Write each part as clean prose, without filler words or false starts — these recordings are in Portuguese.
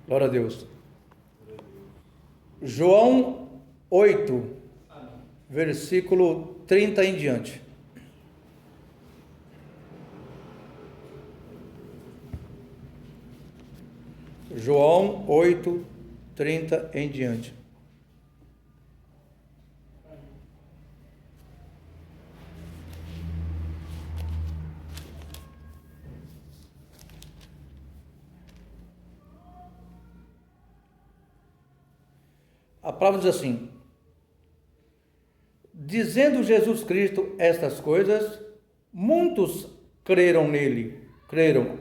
Glória a Deus. João 8, versículo 30 em diante. João 8, 30 em diante. A palavra diz assim: dizendo Jesus Cristo estas coisas, muitos creram nele,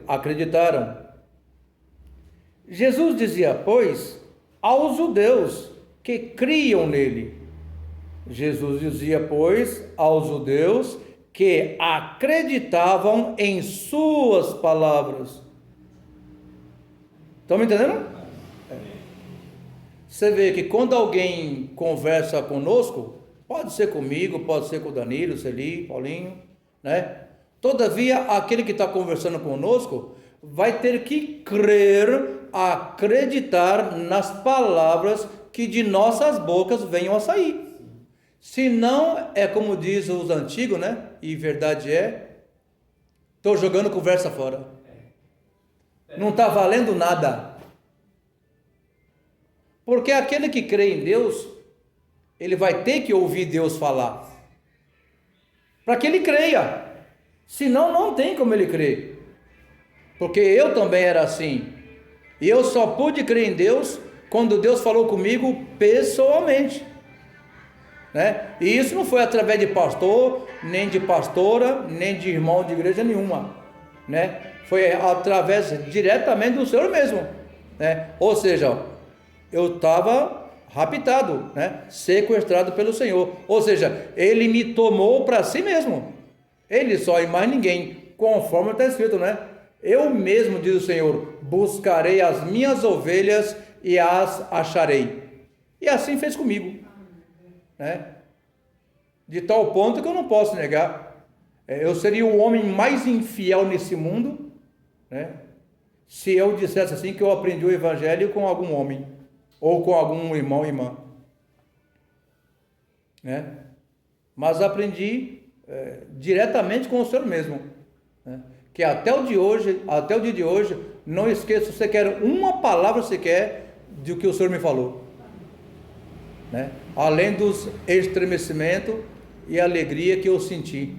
acreditaram. Jesus dizia, pois, aos judeus que criam nele. Jesus dizia, pois, aos judeus que acreditavam em suas palavras. Estão me entendendo? Você vê que quando alguém conversa conosco, pode ser comigo, pode ser com o Danilo, Celi, Paulinho, né? Todavia, aquele que está conversando conosco vai ter que crer, acreditar nas palavras que de nossas bocas venham a sair. Senão, é como diz os antigos, né? E verdade estou jogando conversa fora. Não está valendo nada. Porque aquele que crê em Deus, ele vai ter que ouvir Deus falar. Para que ele creia. Senão não tem como ele crer. Porque eu também era assim. E eu só pude crer em Deus quando Deus falou comigo pessoalmente. Né? E isso não foi através de pastor, nem de pastora, nem de irmão de igreja nenhuma. Né? Foi através diretamente do Senhor mesmo. Né? Ou seja, eu estava raptado, né? Sequestrado pelo Senhor. Ou seja, Ele me tomou para si mesmo. Ele só e mais ninguém, conforme está escrito, né? Eu mesmo, diz o Senhor, buscarei as minhas ovelhas e as acharei. E assim fez comigo, né? De tal ponto que eu não posso negar. Eu seria o homem mais infiel nesse mundo, né? Se eu dissesse assim que eu aprendi o evangelho com algum homem, ou com algum irmão ou irmã, né? Mas aprendi diretamente com o Senhor mesmo, né? Que até o dia de hoje, não esqueço sequer uma palavra sequer do que o Senhor me falou, né? Além dos estremecimentos e alegria que eu senti,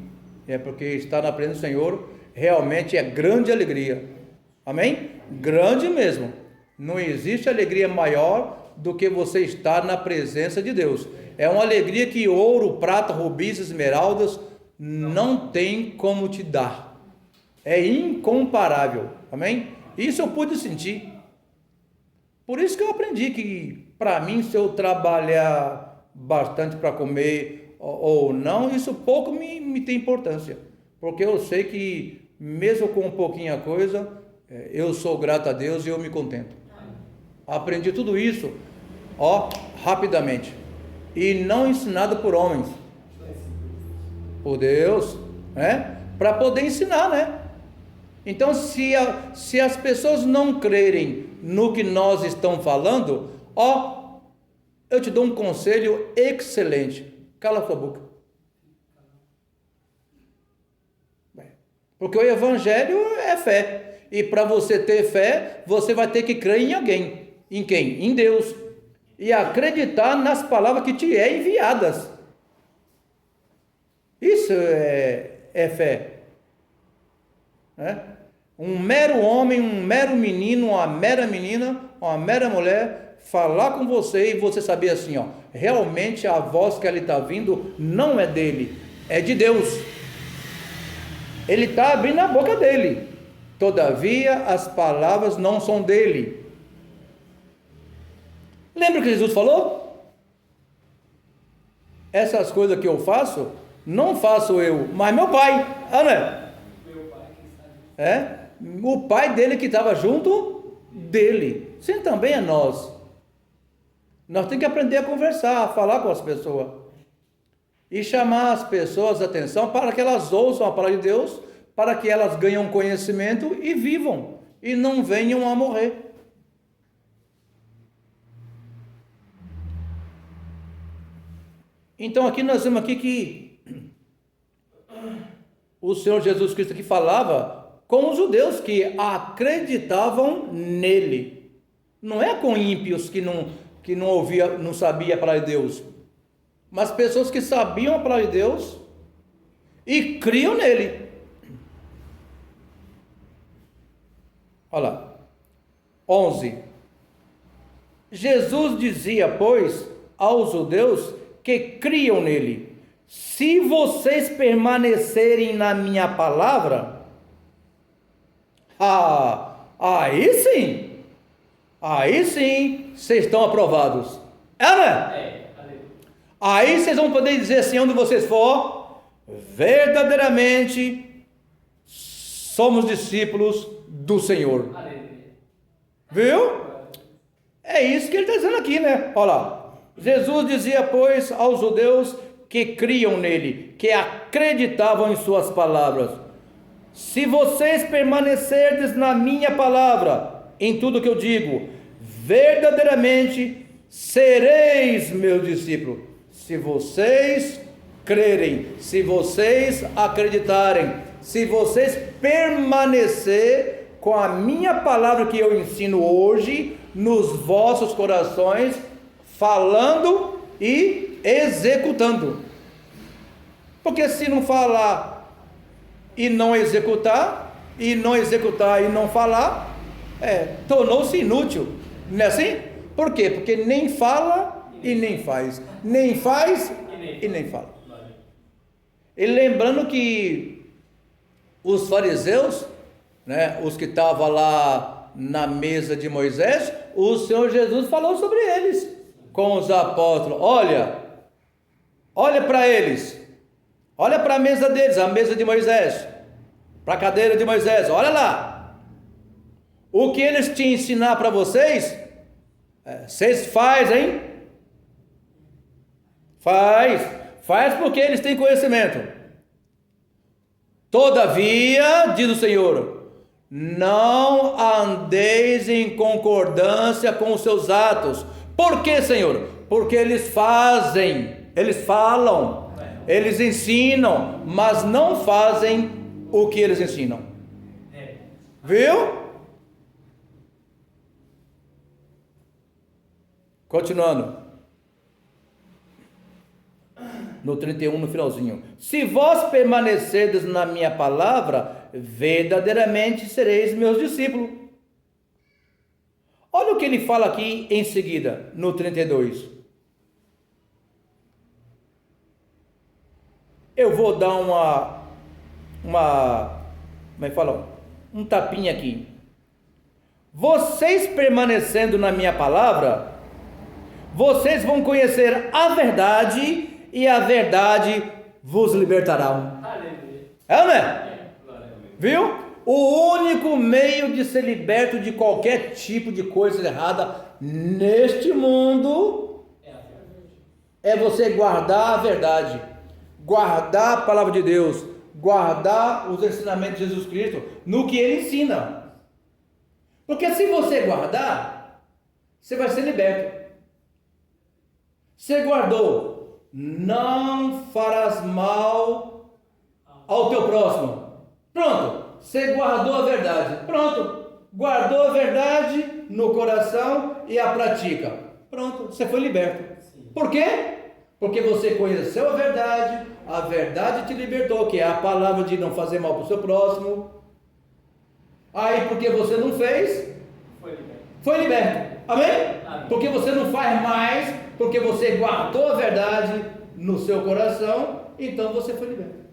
porque estar na presença do Senhor realmente é grande alegria, amém? Grande mesmo. Não existe alegria maior do que você estar na presença de Deus. É uma alegria que ouro, prata, rubis, esmeraldas não tem como te dar. É incomparável. Amém? Isso eu pude sentir. Por isso que eu aprendi que, para mim, se eu trabalhar bastante para comer ou não, isso pouco me tem importância. Porque eu sei que, mesmo com pouquinha coisa, eu sou grato a Deus e eu me contento. Aprendi tudo isso, rapidamente. E não ensinado por homens. Por Deus, né? Para poder ensinar, né? Então, se as pessoas não crerem no que nós estamos falando, eu te dou um conselho excelente. Cala a sua boca. Porque o evangelho é fé. E para você ter fé, você vai ter que crer em alguém. Em quem? Em Deus. E acreditar nas palavras que te enviadas. Isso é fé. Né? Um mero homem, um mero menino, uma mera menina, uma mera mulher, falar com você e você saber assim, realmente a voz que ele está vindo não é dele, é de Deus. Ele está abrindo a boca dele. Todavia, as palavras não são dele. Lembra que Jesus falou? Essas coisas que eu faço, não faço eu, mas meu pai. Né? O pai dele que estava junto dele. Sim, também é nós. Nós temos que aprender a conversar, a falar com as pessoas. E chamar as pessoas a atenção para que elas ouçam a palavra de Deus, para que elas ganhem conhecimento e vivam. E não venham a morrer. Então aqui nós vemos aqui que o Senhor Jesus Cristo aqui falava com os judeus que acreditavam nele. Não é com ímpios que não ouvia, não sabia a palavra de Deus, mas pessoas que sabiam a palavra de Deus e criam nele. Olha lá, 11. Jesus dizia, pois, aos judeus que criam nele: se vocês permanecerem na minha palavra, aí sim, vocês estão aprovados. É, né? Aí vocês vão poder dizer assim, onde vocês for, verdadeiramente somos discípulos do Senhor. Viu? É isso que ele está dizendo aqui, né? Olha lá. Jesus dizia, pois, aos judeus que criam nele, que acreditavam em suas palavras: se vocês permanecerdes na minha palavra, em tudo que eu digo, verdadeiramente sereis meus discípulos. Se vocês crerem, se vocês acreditarem, se vocês permanecer com a minha palavra que eu ensino hoje nos vossos corações, falando e executando. Porque se não falar e não executar, e não executar e não falar, tornou-se inútil, não é assim? Por quê? Porque nem fala e nem faz, nem faz e nem fala. E lembrando que os fariseus, né, os que estavam lá na mesa de Moisés, o Senhor Jesus falou sobre eles com os apóstolos: olha para eles, olha para a mesa deles, a mesa de Moisés, para a cadeira de Moisés, olha lá, o que eles te ensinar para vocês, vocês fazem, faz porque eles têm conhecimento. Todavia, diz o Senhor, não andeis em concordância com os seus atos. Por quê, Senhor? Porque eles fazem, eles falam, eles ensinam, mas não fazem o que eles ensinam. Viu? Continuando. No 31, no finalzinho: se vós permanecerdes na minha palavra, verdadeiramente sereis meus discípulos. Olha o que ele fala aqui em seguida, no 32. Eu vou dar como é que fala? Um tapinha aqui. Vocês permanecendo na minha palavra, vocês vão conhecer a verdade, e a verdade vos libertará. É, não é? Viu? O único meio de ser liberto de qualquer tipo de coisa errada neste mundo é você guardar a verdade, guardar a palavra de Deus, guardar os ensinamentos de Jesus Cristo no que ele ensina. Porque se você guardar, você vai ser liberto. Você guardou: não farás mal ao teu próximo. Pronto, você guardou a verdade. Pronto, guardou a verdade no coração e a pratica. Pronto, você foi liberto. Por quê? Porque você conheceu a verdade te libertou, que é a palavra de não fazer mal para o seu próximo. Aí, porque você não fez, foi liberto. Amém? Porque você não faz mais, porque você guardou a verdade no seu coração, então você foi liberto.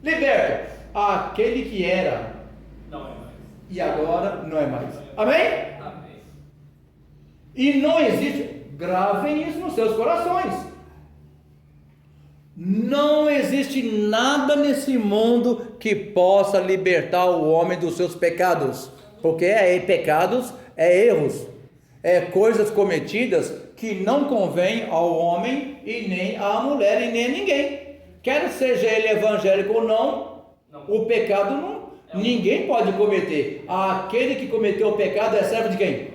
Liberto aquele que era, não é mais, e agora não é mais. Amém? Amém. E não existe, gravem isso nos seus corações, não existe nada nesse mundo que possa libertar o homem dos seus pecados, porque pecados é erros, é coisas cometidas que não convém ao homem e nem à mulher e nem a ninguém, quer seja ele evangélico ou não, o pecado não, ninguém pode cometer. Aquele que cometeu o pecado é servo de quem?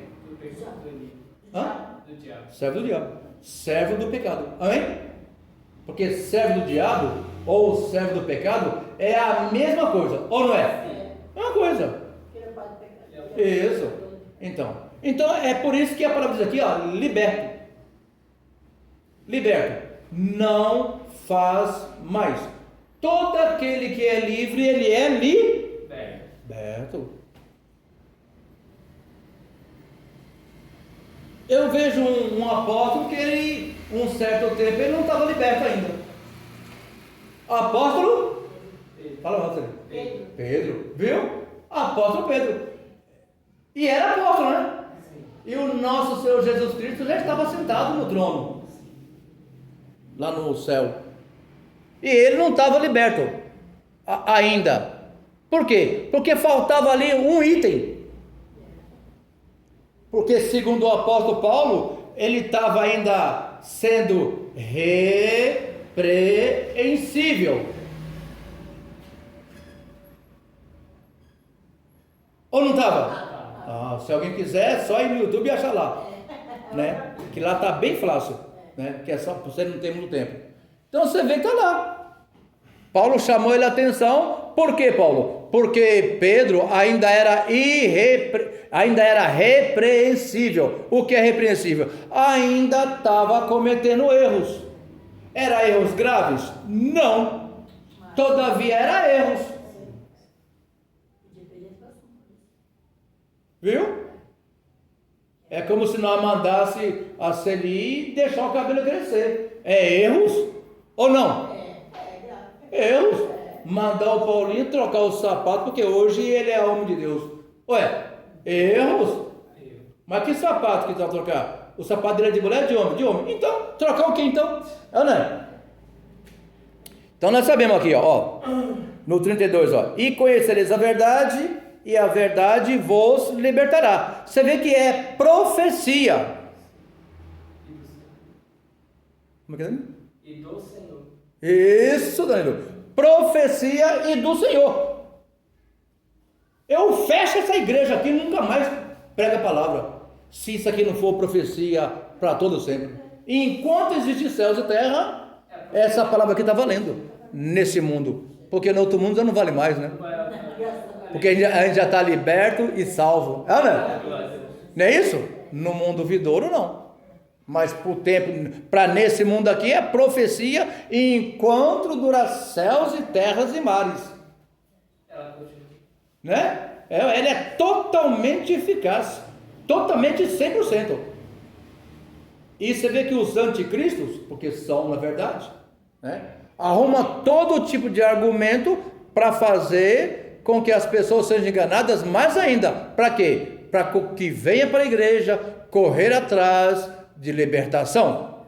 Do diabo. Servo do diabo. servo do pecado. Amém? Porque servo do diabo ou servo do pecado é a mesma coisa, ou não é? É uma coisa. Isso. Então é por isso que a palavra diz aqui, ó, liberto. Liberto. Não faz mais. Todo aquele que é livre, ele é liberto. Eu vejo um apóstolo que ele, um certo tempo, ele não estava liberto ainda. Apóstolo? Fala você. Pedro. Viu? Apóstolo Pedro. E era apóstolo, né? E o nosso Senhor Jesus Cristo já estava sentado no trono. Lá no céu. E ele não estava liberto ainda. Por quê? Porque faltava ali um item. Porque segundo o apóstolo Paulo, ele estava ainda sendo repreensível. Ou não estava? Se alguém quiser, é só ir no YouTube e achar lá. Né? Que lá está bem fácil. Né? Que é só você não ter muito tempo. Então você vê que está lá. Paulo chamou ele a atenção. Por quê, Paulo? Porque Pedro ainda era repreensível. O que é repreensível? Ainda estava cometendo erros. Era erros graves? Não. Todavia era erros. Viu? É como se nós mandasse a Celi deixar o cabelo crescer. É erros ou não? Erros. Mandar o Paulinho trocar o sapato, porque hoje ele é homem de Deus. Ué, erros? Mas que sapato que está trocar? O sapato dele é de mulher ou de homem? De homem. Então, trocar o que então? É ou não é? Então nós sabemos aqui, ó, no 32, ó. E conhecereis a verdade, e a verdade vos libertará. Você vê que é profecia. Como é que é? E do Senhor. Isso, Danilo. Profecia e do Senhor. Eu fecho essa igreja aqui e nunca mais prego a palavra. Se isso aqui não for profecia para todo sempre. Enquanto existe céus e terra, essa palavra aqui está valendo nesse mundo. Porque no outro mundo já não vale mais, né? Porque a gente já está liberto e salvo. É, né? Não é isso? No mundo vidouro, não. Mas por tempo, para nesse mundo aqui é profecia, enquanto dura céus e terras e mares. Né? Ele é totalmente eficaz, totalmente 100%. E você vê que os anticristos, porque são na verdade, né, arruma todo tipo de argumento para fazer com que as pessoas sejam enganadas, mais ainda, para quê? Para que venha para a igreja correr atrás de libertação.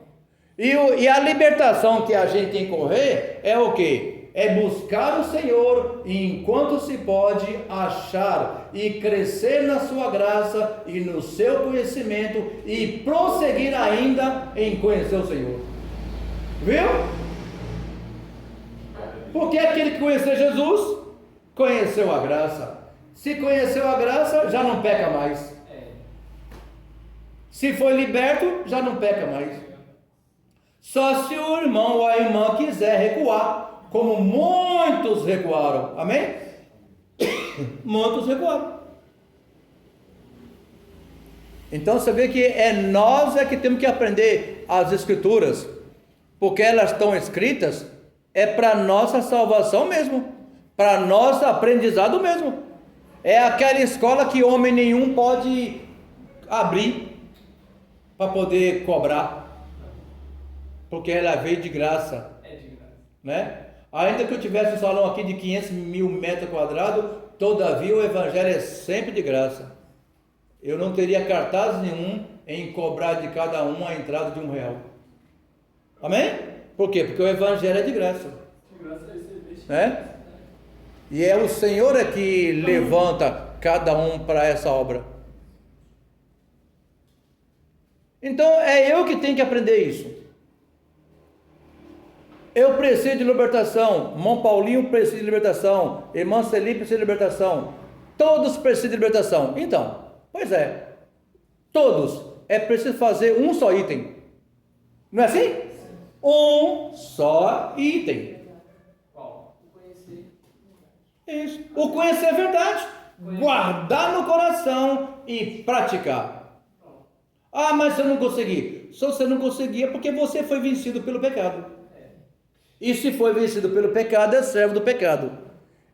E a libertação que a gente tem que correr é o quê? É buscar o Senhor enquanto se pode achar e crescer na sua graça e no seu conhecimento e prosseguir ainda em conhecer o Senhor. Viu? Porque aquele que conheceu Jesus conheceu a graça. Se conheceu a graça, já não peca mais. Se foi liberto, já não peca mais. Só se o irmão ou a irmã quiser recuar, como muitos recuaram. Amém? Muitos recuaram. Então você vê que nós que temos que aprender as escrituras, porque elas estão escritas, para nossa salvação mesmo, para nosso aprendizado mesmo. É aquela escola que homem nenhum pode abrir para poder cobrar, porque ela veio de graça, né? Ainda que eu tivesse um salão aqui de 500 mil metros quadrados, todavia o evangelho é sempre de graça. Eu não teria cartaz nenhum em cobrar de cada um a entrada de R$1. Amém? Por quê? Porque o evangelho é de graça, né? E é o Senhor que levanta cada um para essa obra. Então é eu que tenho que aprender isso. Eu preciso de libertação. Irmão Paulinho precisa de libertação. Irmã Celi precisa de libertação. Todos precisam de libertação. Então, pois é, todos. É preciso fazer um só item. Não é assim? Um só item. Isso. O conhecer a verdade, guardar no coração e praticar. Ah, mas se eu não conseguir. Se você não conseguir é porque você foi vencido pelo pecado. E se foi vencido pelo pecado, é servo do pecado.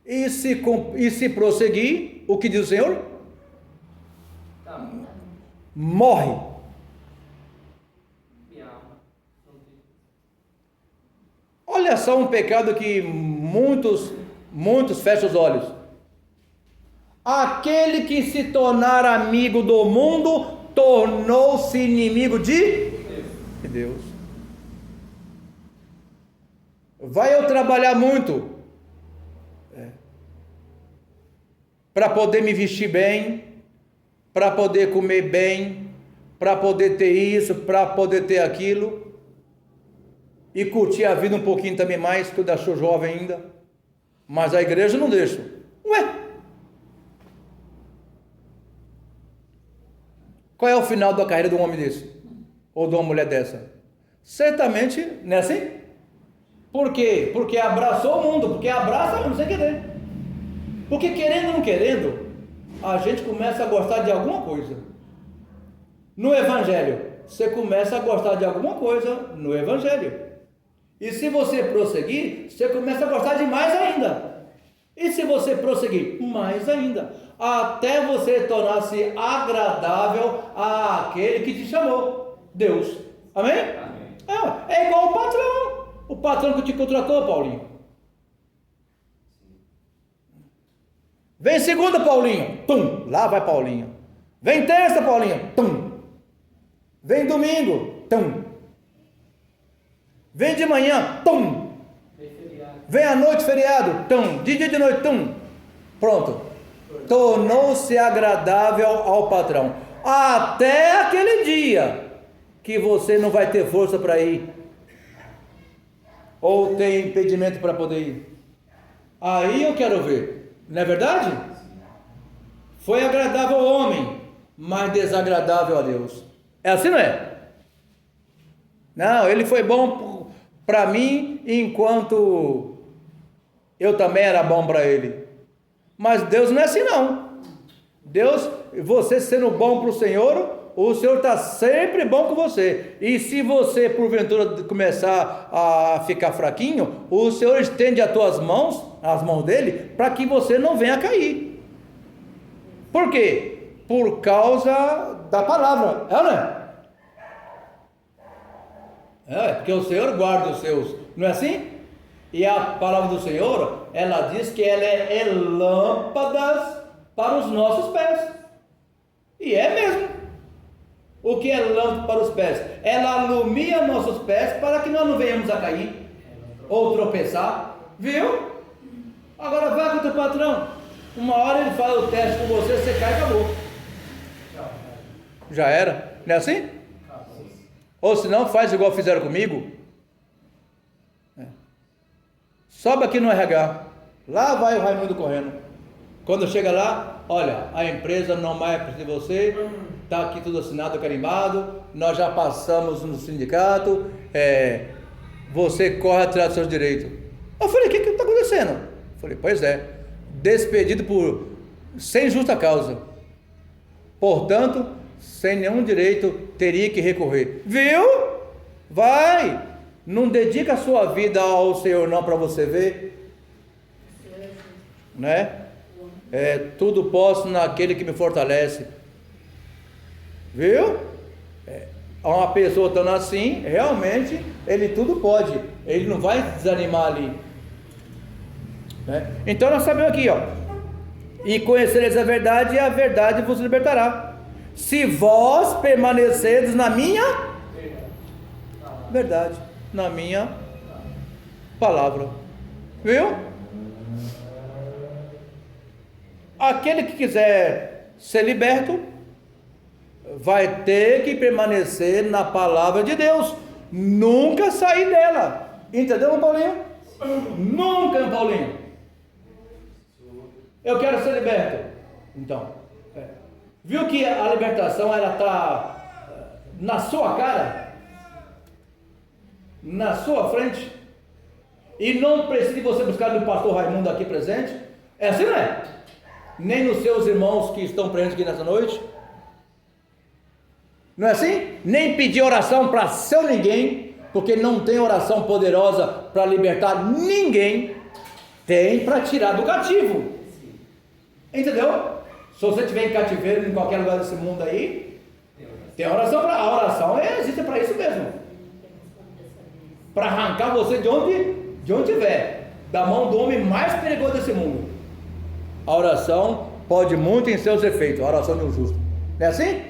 E se prosseguir, o que diz o Senhor? Morre. Olha só um pecado que muitos fecham os olhos. Aquele que se tornar amigo do mundo, tornou-se inimigo de Deus. Vai eu trabalhar muito para poder me vestir bem, para poder comer bem, para poder ter isso, para poder ter aquilo, e curtir a vida um pouquinho também mais, que eu ainda sou jovem ainda, mas a igreja não deixa. Ué, qual é o final da carreira de um homem desse? Ou de uma mulher dessa? Certamente, não é assim? Por quê? Porque abraçou o mundo, porque abraça não sei querer. Porque querendo ou não querendo, a gente começa a gostar de alguma coisa. No Evangelho, você começa a gostar de alguma coisa no Evangelho. E se você prosseguir, você começa a gostar de mais ainda. E se você prosseguir, mais ainda. Até você tornar-se agradável àquele que te chamou, Deus. Amém? Amém. É igual o patrão. O patrão que te contratou, Paulinho. Vem segunda, Paulinho. Tum, lá vai Paulinho. Vem terça, Paulinho. Tum. Vem domingo. Tum. Vem de manhã. Tum. Vem à noite, feriado. Tum. De dia de noite. Tum. Pronto. Tornou-se agradável ao patrão. Até aquele dia que você não vai ter força para ir. Ou tem impedimento para poder ir. Aí eu quero ver. Não é verdade? Foi agradável ao homem, mas desagradável a Deus. É assim, não é? Não, ele foi bom para mim, enquanto eu também era bom para ele. Mas Deus não é assim, não. Deus, você sendo bom para o Senhor está sempre bom com você. E se você, porventura, começar a ficar fraquinho, o Senhor estende as tuas mãos, as mãos dele, para que você não venha a cair. Por quê? Por causa da palavra. É ou não é? Porque o Senhor guarda os seus. Não é assim? E a palavra do Senhor, ela diz que ela é lâmpadas para os nossos pés. E é mesmo. O que é lâmpada para os pés? Ela alumia nossos pés para que nós não venhamos a cair ou tropeçar. Viu? Agora vai com o teu patrão. Uma hora ele faz o teste com você, você cai e acabou. Já era. Não é assim? Ou se não, faz igual fizeram comigo. Sobe aqui no RH. Lá vai o Raimundo correndo. Quando chega lá, olha, a empresa não mais precisa de você. Está aqui tudo assinado, carimbado. Nós já passamos no sindicato. Você corre atrás dos seus direitos. Eu falei, o que está acontecendo? Eu falei, pois é. Despedido sem justa causa. Portanto, sem nenhum direito, teria que recorrer. Viu? Vai! Não dedica a sua vida ao Senhor não, para você ver. Né? Tudo posso naquele que me fortalece. Viu? Uma pessoa estando assim, realmente, ele tudo pode. Ele não vai desanimar ali. Né? Então nós sabemos aqui, ó. E conhecereis a verdade, e a verdade vos libertará. Se vós permanecerdes na minha verdade, na minha palavra. Viu? Aquele que quiser ser liberto vai ter que permanecer na palavra de Deus, nunca sair dela. Entendeu, Paulinho? Nunca, Paulinho. Eu quero ser liberto. Então, viu que a libertação ela está na sua cara? na sua frente, e não precisa de você buscar no pastor Raimundo aqui presente. É assim, não é? Nem nos seus irmãos que estão presentes aqui nessa noite. Não é assim? Nem pedir oração para seu ninguém, porque não tem oração poderosa para libertar ninguém. Tem para tirar do cativo. Entendeu? Se você estiver em cativeiro em qualquer lugar desse mundo aí, tem oração para. A oração existe para isso mesmo. Para arrancar você de onde tiver, da mão do homem mais perigoso desse mundo. A oração pode muito em seus efeitos, a oração de um justo. Não é assim?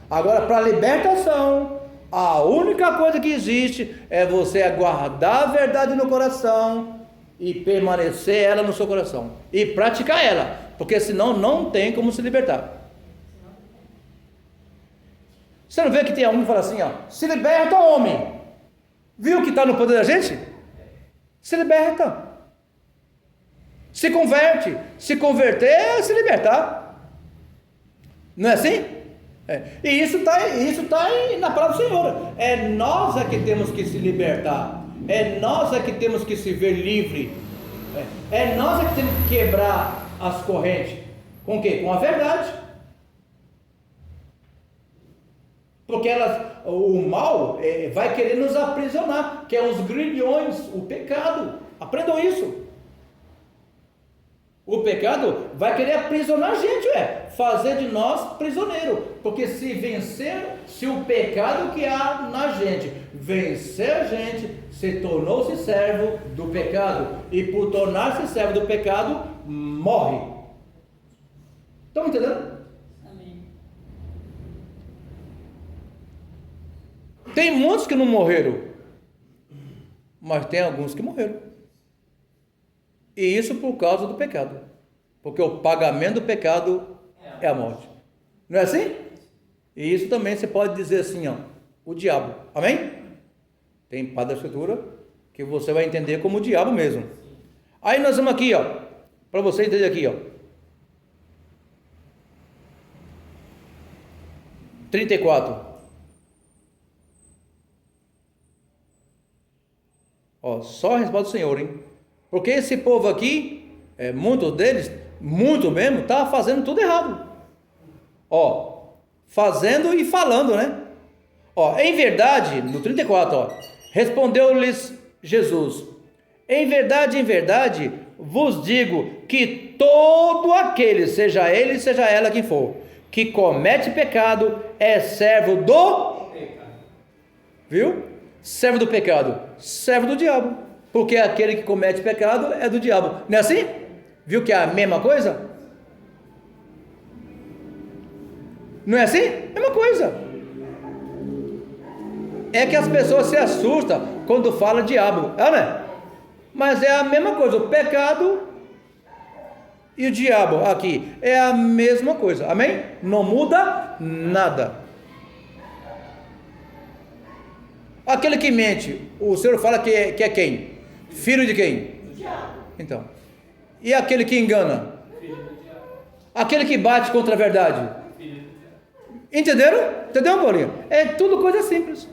Agora, para libertação, a única coisa que existe é você aguardar a verdade no coração e permanecer ela no seu coração e praticar ela, porque senão não tem como se libertar. Você não vê que tem alguém que fala assim, ó, se liberta, homem. Viu que está no poder da gente? Se liberta. Se converte. Se converter é se libertar. Não é assim? E isso está na palavra do Senhor. É nós que temos que se libertar. É nós que temos que se ver livre. É nós que temos que quebrar as correntes. Com o quê? Com a verdade. Porque o mal vai querer nos aprisionar, que é os grilhões, o pecado. Aprendam isso. O pecado vai querer aprisionar a gente, fazer de nós prisioneiro. Porque se o pecado que há na gente vencer a gente, se tornou-se servo do pecado. E por tornar-se servo do pecado, morre. Estão entendendo? Tem muitos que não morreram, mas tem alguns que morreram. E isso por causa do pecado. Porque o pagamento do pecado é a morte. Não é assim? E isso também você pode dizer assim, ó, o diabo. Amém? Tem parte da escritura que você vai entender como o diabo mesmo. Aí nós vamos aqui, ó, para você entender aqui, ó. 34. Ó, só a resposta do Senhor, hein? Porque esse povo aqui, muitos deles, muito mesmo, está fazendo tudo errado. Ó, fazendo e falando, né? Ó, em verdade, no 34, ó, respondeu-lhes Jesus: em verdade, vos digo que todo aquele, seja ele, seja ela quem for, que comete pecado, é servo do pecado. Viu? Servo do pecado, servo do diabo, porque aquele que comete pecado é do diabo, não é assim? Viu que é a mesma coisa? Não é assim? Mesma coisa. É que as pessoas se assustam quando fala diabo, né? Mas é a mesma coisa, o pecado e o diabo aqui é a mesma coisa, amém? Não muda nada. Aquele que mente, o Senhor fala que é quem? Filho de quem? Do diabo. Então, e aquele que engana? Filho do diabo. Aquele que bate contra a verdade? Filho do diabo. Entenderam? Entendeu, Paulinho? É tudo coisa simples.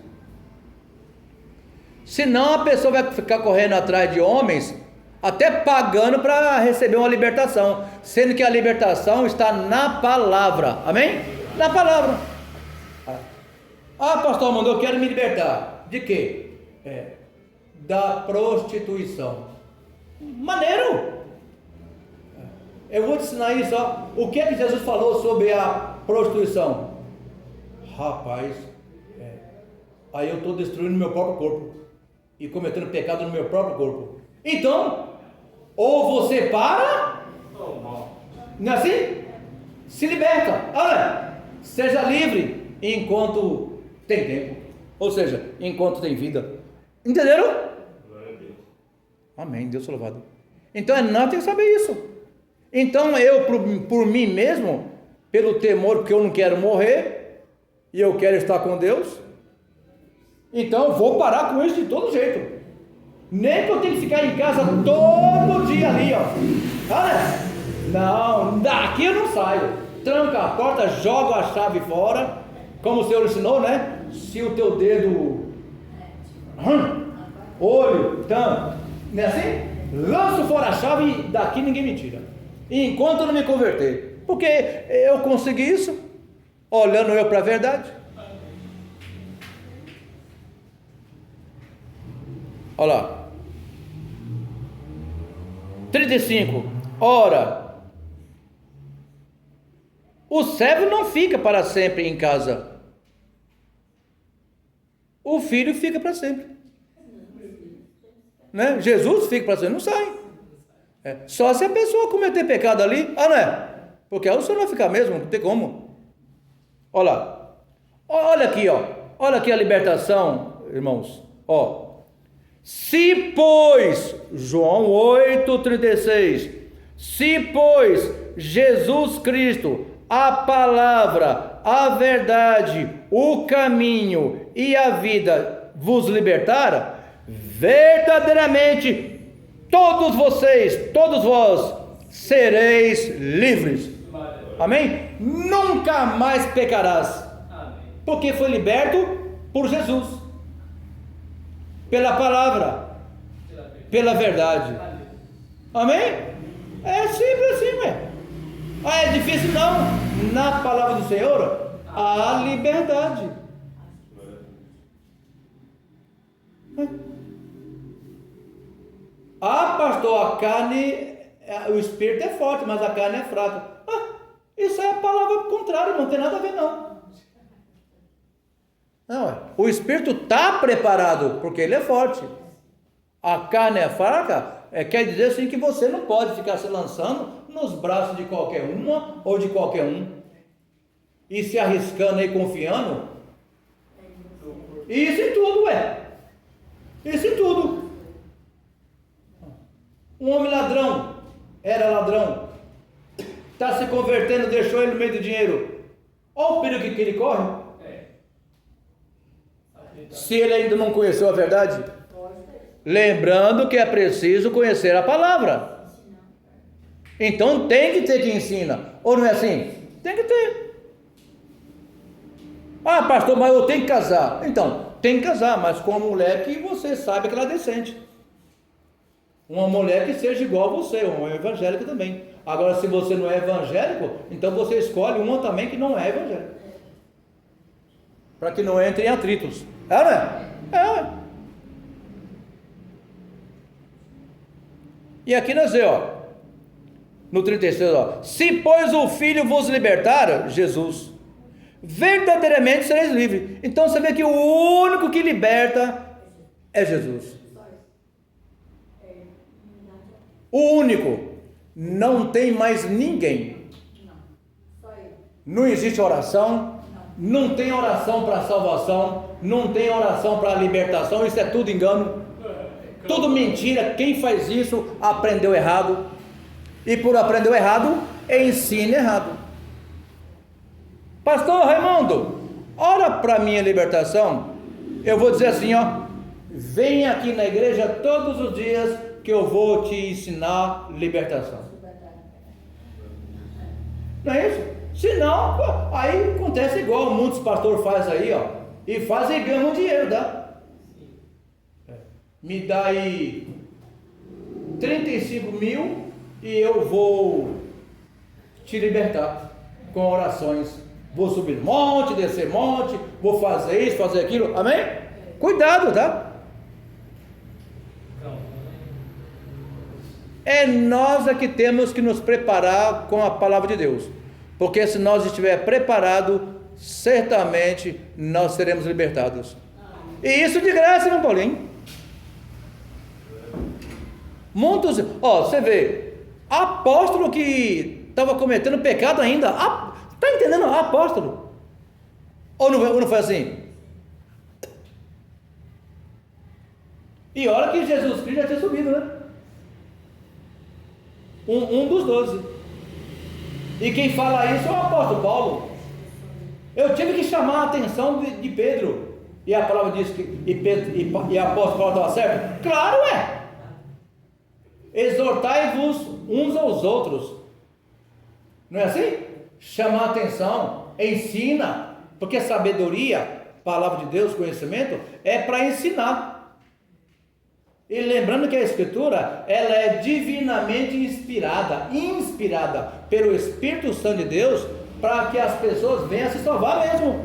Senão a pessoa vai ficar correndo atrás de homens, até pagando para receber uma libertação, sendo que a libertação está na palavra, amém? Na palavra. Ah, pastor Armando, eu quero me libertar. De quê? Da prostituição. Maneiro! Eu vou te ensinar isso, ó. O que é que Jesus falou sobre a prostituição? Rapaz, aí eu estou destruindo meu próprio corpo e cometendo pecado no meu próprio corpo. Então, ou você para, não é assim? Se liberta, olha, seja livre enquanto tem tempo. Ou seja, enquanto tem vida. Entenderam? Glória a Deus. Amém, Deus louvado. Então nós temos que saber isso. Então eu, por mim mesmo, pelo temor, porque eu não quero morrer, e eu quero estar com Deus, então vou parar com isso de todo jeito. Nem que eu tenha que ficar em casa todo dia ali, ó. Olha, não, daqui eu não saio. Tranca a porta, joga a chave fora, como o Senhor ensinou, né? Se o teu dedo olho, tampa. Não é assim? Lanço fora a chave e daqui ninguém me tira. Enquanto eu não me converter. Porque eu consegui isso, olhando eu para a verdade. Olha lá. 35. Ora, o servo não fica para sempre em casa. O filho fica para sempre. Né? Jesus fica para sempre, não sai. Só se a pessoa cometer pecado ali, não é? Porque aí o senhor vai ficar mesmo, não tem como. Olha lá. Olha aqui, ó. Olha aqui a libertação, irmãos. Ó. Se, pois, João 8,36, se, pois, Jesus Cristo, a palavra, a verdade, o caminho e a vida vos libertar, verdadeiramente todos vocês, todos vós, sereis livres. Amém? Nunca mais pecarás. Porque foi liberto por Jesus. Pela palavra, pela verdade. Amém? É simples assim, ué. É difícil não. Na palavra do Senhor, há liberdade. Pastor, a carne, o espírito é forte, mas a carne é fraca. Isso é a palavra contrária, não tem nada a ver não. Não, o espírito está preparado, porque ele é forte. A carne é fraca, quer dizer assim que você não pode ficar se lançando nos braços de qualquer uma ou de qualquer um. E se arriscando e confiando. Isso em tudo, Isso em tudo. Um homem ladrão, era ladrão, está se convertendo, deixou ele no meio do dinheiro. Olha o perigo que ele corre. Se ele ainda não conheceu a verdade, lembrando que é preciso conhecer a palavra. Então tem que ter que ensina, ou não é assim? Tem que ter. Pastor, mas eu tenho que casar. Então, tem que casar, mas com uma mulher que você sabe que ela é decente. Uma mulher que seja igual a você, uma evangélica também. Agora, se você não é evangélico, então você escolhe uma também que não é evangélica. Para que não entre em atritos. Não é? E aqui nós vemos, no 36, se pois o Filho vos libertar, Jesus, verdadeiramente sereis livres. Então você vê que o único que liberta é Jesus. O único. Não tem mais ninguém. Não existe oração. Não tem oração para salvação. Não tem oração para libertação. Isso é tudo engano. Tudo mentira. Quem faz isso aprendeu errado. E por aprender errado, ensina errado. Pastor Raimundo, ora para minha libertação. Eu vou dizer assim, vem aqui na igreja todos os dias que eu vou te ensinar libertação. Não é isso? Senão, aí acontece igual muitos pastores fazem aí, e fazem e ganham dinheiro, tá? Me dá aí 35 mil e eu vou te libertar com orações. Vou subir monte, descer monte, vou fazer isso, fazer aquilo, amém? Cuidado, tá? É nós que temos que nos preparar com a palavra de Deus, porque se nós estiver preparado, certamente nós seremos libertados. E isso de graça, irmão Paulinho. Muitos, você vê, apóstolo que estava cometendo pecado ainda, está entendendo? Apóstolo, ou não foi assim? E olha que Jesus Cristo já tinha subido, né? Um dos 12. E quem fala isso é o apóstolo Paulo. Eu tive que chamar a atenção de Pedro. E a palavra diz que e a apóstolo Paulo estava certo? Claro, exortai-vos uns aos outros. Não é assim? Chamar a atenção, ensina. Porque sabedoria, palavra de Deus, conhecimento, é para ensinar. E lembrando que a Escritura, ela é divinamente inspirada pelo Espírito Santo de Deus, para que as pessoas venham se salvar mesmo,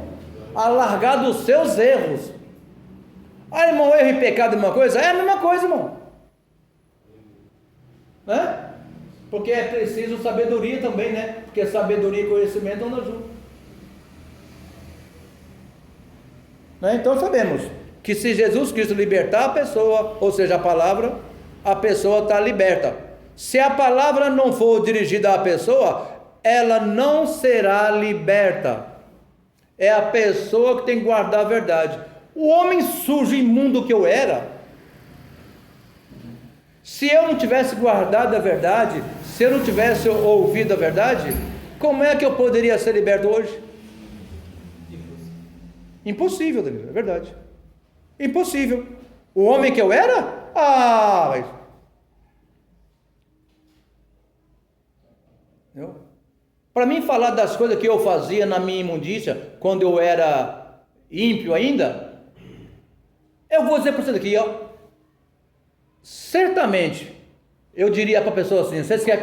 a largar dos seus erros. Ah, irmão, erro e pecado é uma coisa? É a mesma coisa, irmão. Né? Porque é preciso sabedoria também, né? Porque sabedoria e conhecimento andam juntos. Né? Então sabemos que se Jesus Cristo libertar a pessoa, ou seja, a palavra, a pessoa está liberta. Se a palavra não for dirigida à pessoa, ela não será liberta. É a pessoa que tem que guardar a verdade. O homem sujo e imundo que eu era, se eu não tivesse guardado a verdade, se eu não tivesse ouvido a verdade, como é que eu poderia ser liberto hoje? Impossível, Danilo, é verdade. Impossível. O homem que eu era? Para mim falar das coisas que eu fazia na minha imundícia, quando eu era ímpio ainda, eu vou dizer para vocês aqui, ó. Certamente, eu diria para a pessoa assim: vocês querem